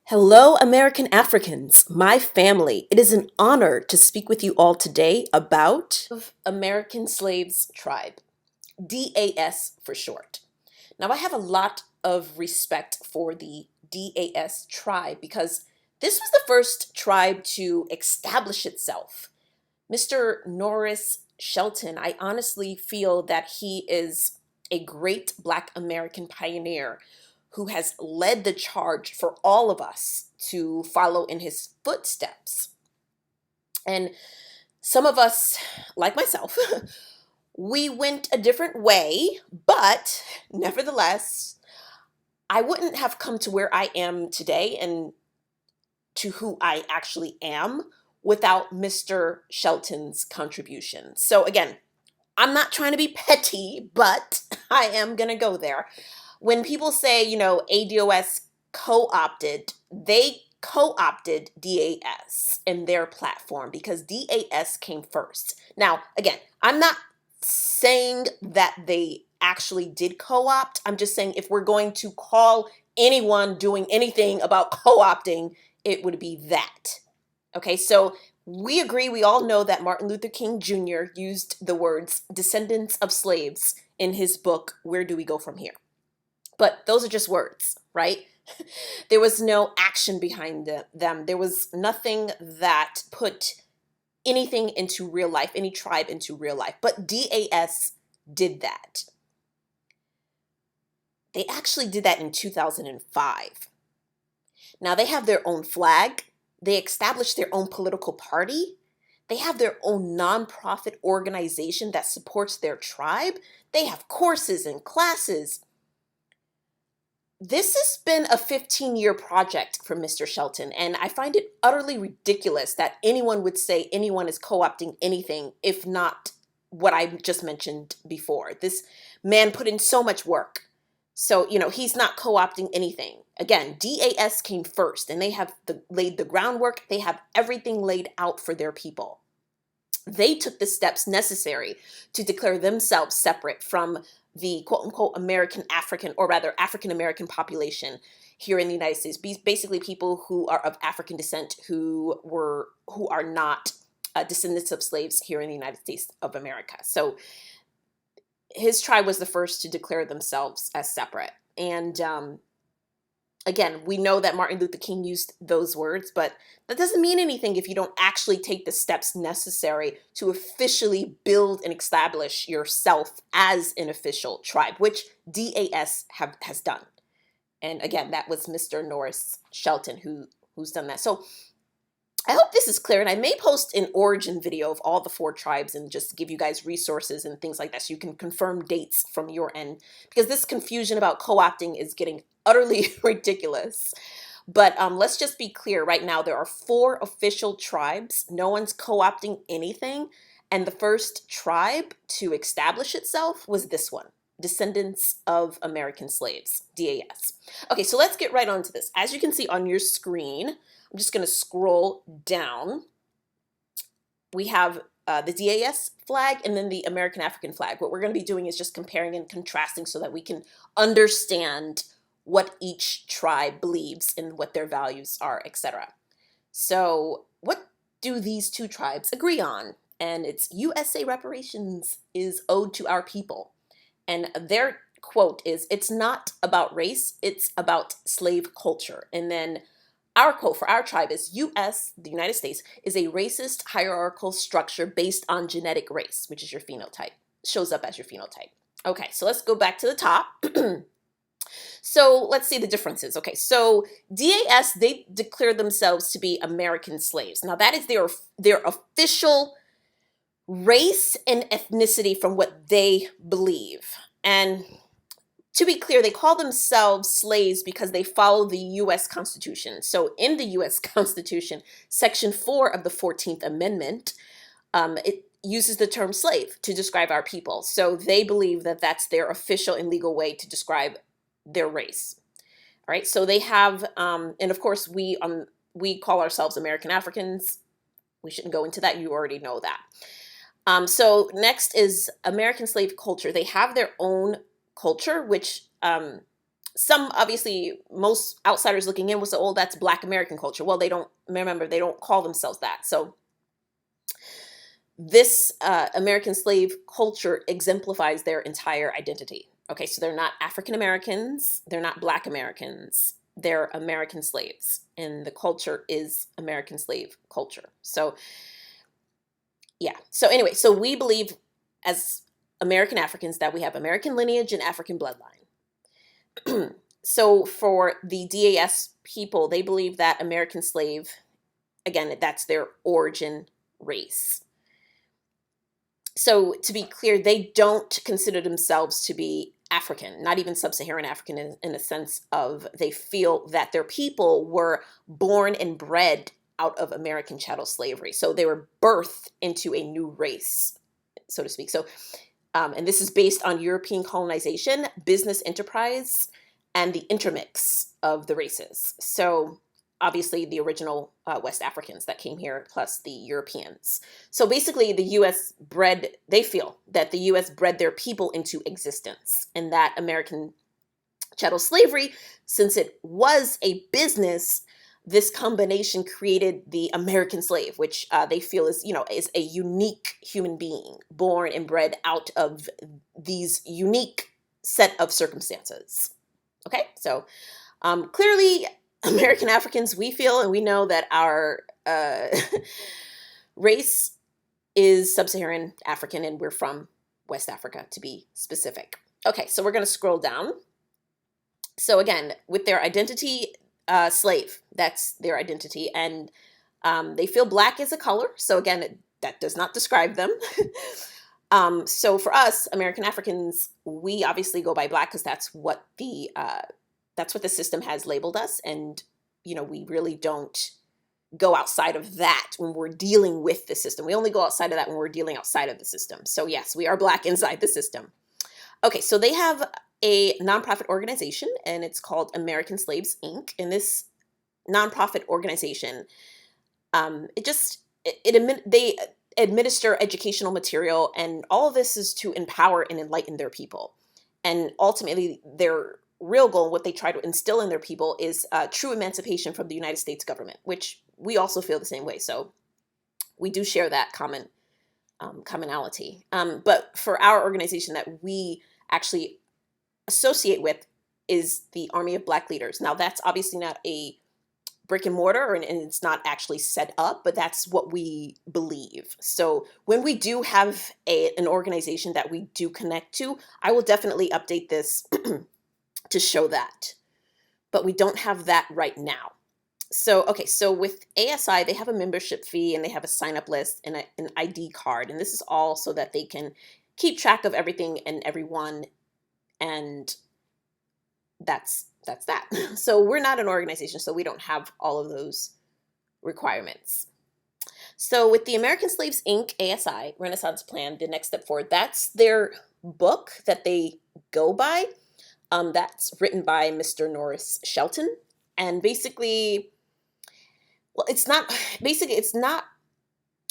Hello, American Africans, my family. It is an honor to speak with you all today about American Slaves Tribe, DAS for short. Now, I have a lot of respect for the DAS tribe because this was the first tribe to establish itself. Mr. Norris Shelton, I honestly feel that he is a great Black American pioneer who has led the charge for all of us to follow in his footsteps. And some of us, like myself, we went a different way, but nevertheless, I wouldn't have come to where I am today and to who I actually am without Mr. Shelton's contribution. So again, I'm not trying to be petty, but I am going to go there. When people say, ADOS co-opted, they co-opted DAS in their platform because DAS came first. Now, again, I'm not saying that they actually did co-opt. I'm just saying if we're going to call anyone doing anything about co-opting, it would be that. Okay, so we agree, we all know that Martin Luther King Jr. used the words Descendants of Slaves in his book, Where Do We Go From Here? But those are just words, right? There was no action behind them. There was nothing that put anything into real life, any tribe into real life. But DAS did that. They actually did that in 2005. Now they have their own flag. They established their own political party. They have their own nonprofit organization that supports their tribe. They have courses and classes. This has been a 15-year project for Mr. Shelton, and I find it utterly ridiculous that anyone would say anyone is co-opting anything if not what I just mentioned before. This man put in so much work. So, he's not co-opting anything. Again, DAS came first, and they have laid the groundwork. They have everything laid out for their people. They took the steps necessary to declare themselves separate from the quote-unquote American African, or rather African American population here in the United States. Basically people who are of African descent who are not descendants of slaves here in the United States of America. So his tribe was the first to declare themselves as separate. And again, we know that Martin Luther King used those words, but that doesn't mean anything if you don't actually take the steps necessary to officially build and establish yourself as an official tribe, which DAS has done. And again, that was Mr. Norris Shelton who's done that. So I hope this is clear, and I may post an origin video of all the 4 tribes and just give you guys resources and things like that so you can confirm dates from your end, because this confusion about co-opting is getting utterly ridiculous. But let's just be clear right now, there are 4 official tribes. No one's co-opting anything, and the first tribe to establish itself was this one, Descendants of American Slaves, DAS. Okay, so let's get right on to this. As you can see on your screen, I'm just going to scroll down. We have the DAS flag and then the American African flag. What we're going to be doing is just comparing and contrasting so that we can understand what each tribe believes and what their values are, etc. So what do these 2 tribes agree on? And it's USA reparations is owed to our people. And their quote is, "It's not about race, it's about slave culture." And then our quote for our tribe is, US, the United States, is a racist hierarchical structure based on genetic race, which is your phenotype, shows up as your phenotype. Okay, so let's go back to the top. So let's see the differences. Okay, so DAS, they declare themselves to be American slaves. Now that is their official race and ethnicity from what they believe. And to be clear, they call themselves slaves because they follow the U.S. Constitution. So in the U.S. Constitution, Section 4 of the 14th Amendment, it uses the term slave to describe our people. So they believe that that's their official and legal way to describe their race. All right, so they have, and of course, we call ourselves American Africans. We shouldn't go into that. You already know that. So next is American slave culture. They have their own culture, which some, obviously, most outsiders looking in will say, oh, that's Black American culture. Well, they don't, remember, they don't call themselves that. So this American slave culture exemplifies their entire identity. Okay, so they're not African Americans, they're not Black Americans, they're American slaves, and the culture is American slave culture. So yeah, so anyway, so we believe as American Africans that we have American lineage and African bloodline. So for the DAS people, they believe that American slave, again, that's their origin race. So to be clear, they don't consider themselves to be African, not even Sub-Saharan African in a sense of they feel that their people were born and bred out of American chattel slavery. So they were birthed into a new race, so to speak. So, and this is based on European colonization, business enterprise, and the intermix of the races. So obviously the original West Africans that came here, plus the Europeans. So basically the U.S. bred, they feel that the U.S. bred their people into existence, and that American chattel slavery, since it was a business, this combination created the American slave, which they feel is, is a unique human being born and bred out of these unique set of circumstances. Okay, so clearly American Africans, we feel and we know that our race is Sub-Saharan African, and we're from West Africa, to be specific. Okay, so we're going to scroll down. So again, with their identity, slave, that's their identity, and they feel Black is a color. So again, that does not describe them. So for us, American Africans, we obviously go by Black because that's what the system has labeled us, and we really don't go outside of that when we're dealing with the system. We only go outside of that when we're dealing outside of the system. So yes, we are Black inside the system. Okay, so they have a nonprofit organization, and it's called American Slaves, Inc. And this nonprofit organization, they administer educational material, and all of this is to empower and enlighten their people. And ultimately, their real goal, what they try to instill in their people, is true emancipation from the United States government, which we also feel the same way. So we do share that commonality. But for our organization that we actually associate with is the Army of Black Leaders. Now, that's obviously not a brick and mortar, and it's not actually set up, but that's what we believe. So when we do have an organization that we do connect to, I will definitely update this to show that. But we don't have that right now. So, okay, so with ASI, they have a membership fee, and they have a sign-up list and an ID card. And this is all so that they can keep track of everything and everyone, and that's that. So we're not an organization, so we don't have all of those requirements. So with the American Slaves, Inc., ASI, Renaissance Plan, the next step forward, that's their book that they go by. That's written by Mr. Norris Shelton. And basically, well, it's not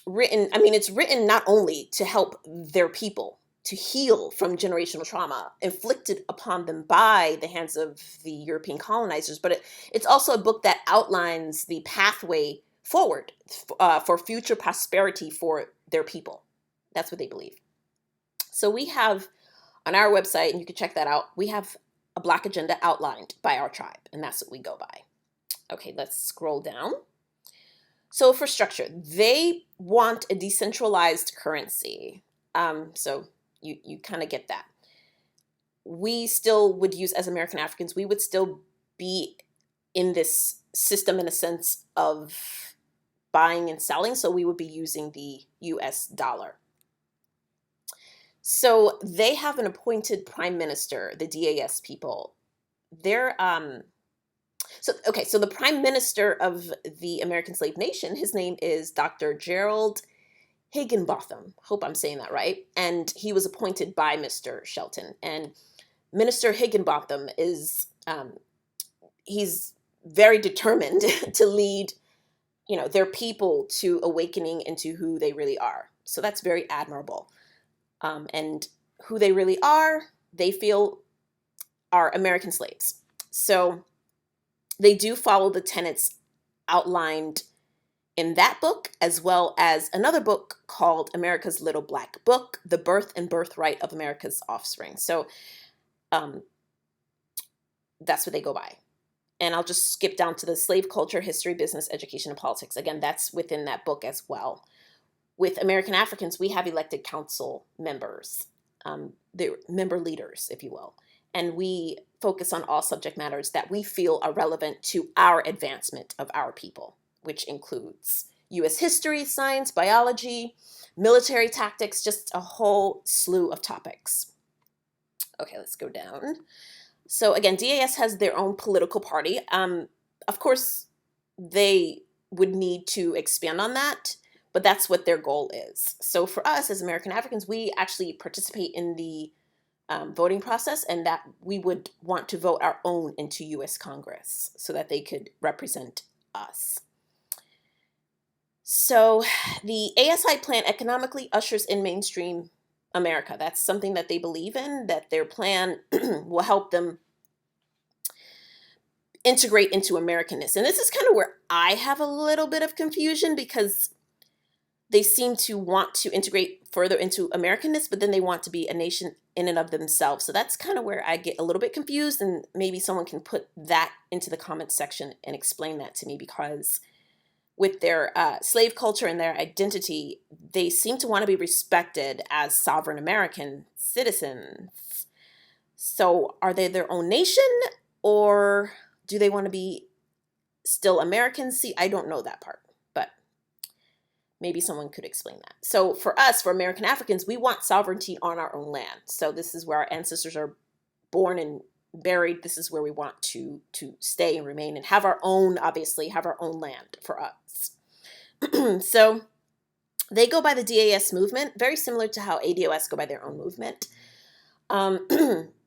written, it's written not only to help their people to heal from generational trauma inflicted upon them by the hands of the European colonizers, but it's also a book that outlines the pathway forward for future prosperity for their people. That's what they believe. So we have on our website, and you can check that out, we have a Black agenda outlined by our tribe, and that's what we go by. Okay, let's scroll down. So for structure, they want a decentralized currency. So you kind of get that. We still would use, as American Africans, we would still be in this system in a sense of buying and selling. So we would be using the US dollar. So they have an appointed prime minister, the DAS people. They're, so the prime minister of the American slave nation, his name is Dr. Gerald Higginbotham. Hope I'm saying that right. And he was appointed by Mr. Shelton. And Minister Higginbotham is, he's very determined to lead, their people to awakening into who they really are. So that's very admirable. And who they really are, they feel are American slaves. So they do follow the tenets outlined in that book, as well as another book called America's Little Black Book, The Birth and Birthright of America's Offspring. So um, that's what they go by. And I'll just skip down to the slave culture, history, business, education, and politics. Again, that's within that book as well. With American Africans, we have elected council members, they're member leaders, if you will. And we focus on all subject matters that we feel are relevant to our advancement of our people, which includes U.S. history, science, biology, military tactics, just a whole slew of topics. Okay, let's go down. So again, DAS has their own political party. Of course, they would need to expand on that, but that's what their goal is. So for us as American Africans, we actually participate in the voting process, and that we would want to vote our own into U.S. Congress so that they could represent us. So the ASI plan economically ushers in mainstream America. That's something that they believe in, that their plan will help them integrate into Americanness. And this is kind of where I have a little bit of confusion, because they seem to want to integrate further into Americanness, but then they want to be a nation in and of themselves. So that's kind of where I get a little bit confused, and maybe someone can put that into the comments section and explain that to me, because with their slave culture and their identity, they seem to want to be respected as sovereign American citizens. So are they their own nation, or do they want to be still Americans? See, I don't know that part, but maybe someone could explain that. So for us, for American Africans, we want sovereignty on our own land. So this is where our ancestors are born and buried. This is where we want to stay and remain and have our own, obviously, have our own land for us. So they go by the DAS movement, very similar to how ADOS go by their own movement.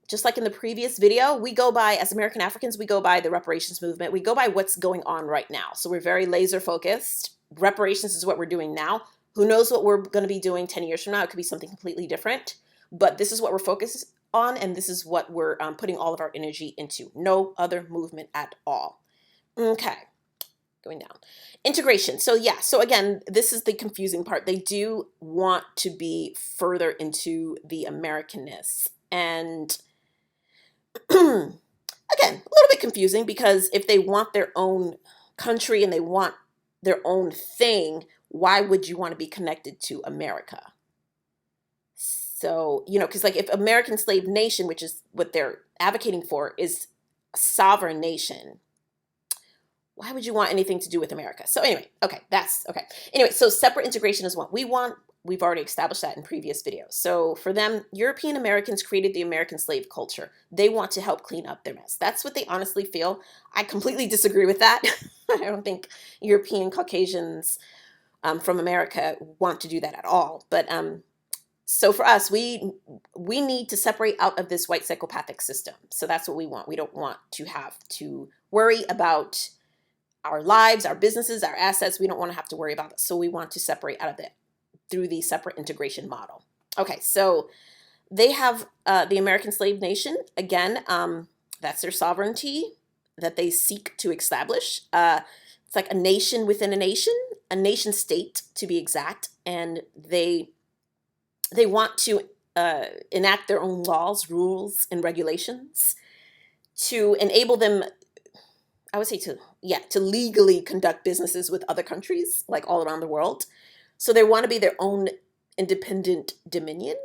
Just like in the previous video, we go by, as American Africans, we go by the reparations movement. We go by what's going on right now. So we're very laser focused. Reparations is what we're doing now. Who knows what we're going to be doing 10 years from now? It could be something completely different. But this is what we're focused on, and this is what we're putting all of our energy into. No other movement at all. Okay, going down. Integration. So yeah, so again, this is the confusing part. They do want to be further into the Americanness. And again, a little bit confusing, because if they want their own country and they want their own thing, why would you want to be connected to America? So, because like if American slave nation, which is what they're advocating for, is a sovereign nation, why would you want anything to do with America? So anyway, okay, that's okay. Anyway, so separate integration is what we want. We've already established that in previous videos. So for them, European Americans created the American slave culture. They want to help clean up their mess. That's what they honestly feel. I completely disagree with that. I don't think European Caucasians from America want to do that at all. But so for us, we need to separate out of this white psychopathic system. So that's what we want. We don't want to have to worry about our lives, our businesses, our assets. We don't want to have to worry about it. So we want to separate out of it through the separate integration model. Okay, so they have the American slave nation. Again, that's their sovereignty that they seek to establish. It's like a nation within a nation state to be exact. And they want to enact their own laws, rules, and regulations to enable them, I would say to legally conduct businesses with other countries, like all around the world. So they want to be their own independent dominion.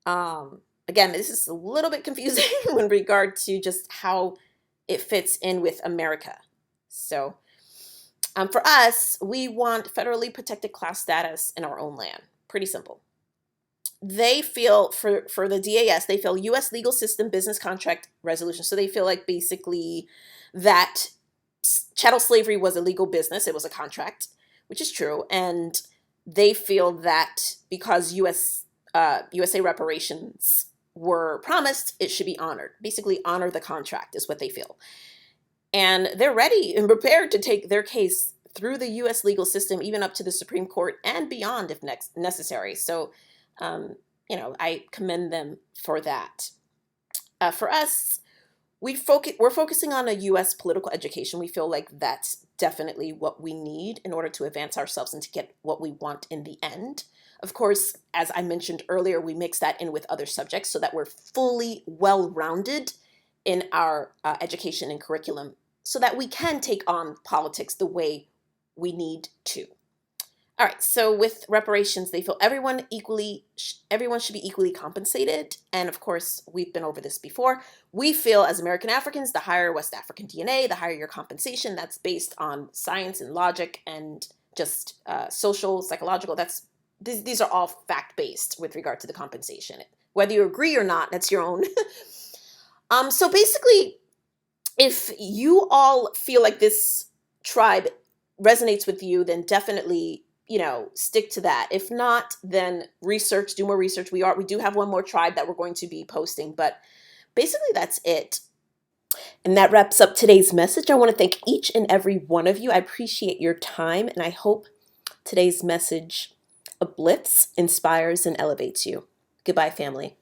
Again, this is a little bit confusing in regard to just how it fits in with America. So for us, we want federally protected class status in our own land. Pretty simple. They feel, for the DAS, they feel U.S. legal system, business contract resolution. So they feel like basically that chattel slavery was a legal business. It was a contract, which is true. And they feel that because USA reparations were promised, it should be honored. Basically, honor the contract is what they feel. And they're ready and prepared to take their case through the U.S. legal system, even up to the Supreme Court and beyond if necessary. So, I commend them for that. For us, we're focusing on a US political education. We feel like that's definitely what we need in order to advance ourselves and to get what we want in the end. Of course, as I mentioned earlier, we mix that in with other subjects so that we're fully well-rounded in our education and curriculum so that we can take on politics the way we need to. All right, so with reparations, they feel everyone should be equally compensated. And of course, we've been over this before. We feel as American Africans, the higher West African DNA, the higher your compensation. That's based on science and logic and just social, psychological. These are all fact-based with regard to the compensation. Whether you agree or not, that's your own. So basically, if you all feel like this tribe resonates with you, then definitely, stick to that. If not, then do more research. We do have one more tribe that we're going to be posting, but basically that's it. And that wraps up today's message. I want to thank each and every one of you. I appreciate your time, and I hope today's message uplifts, inspires, and elevates you. Goodbye, family.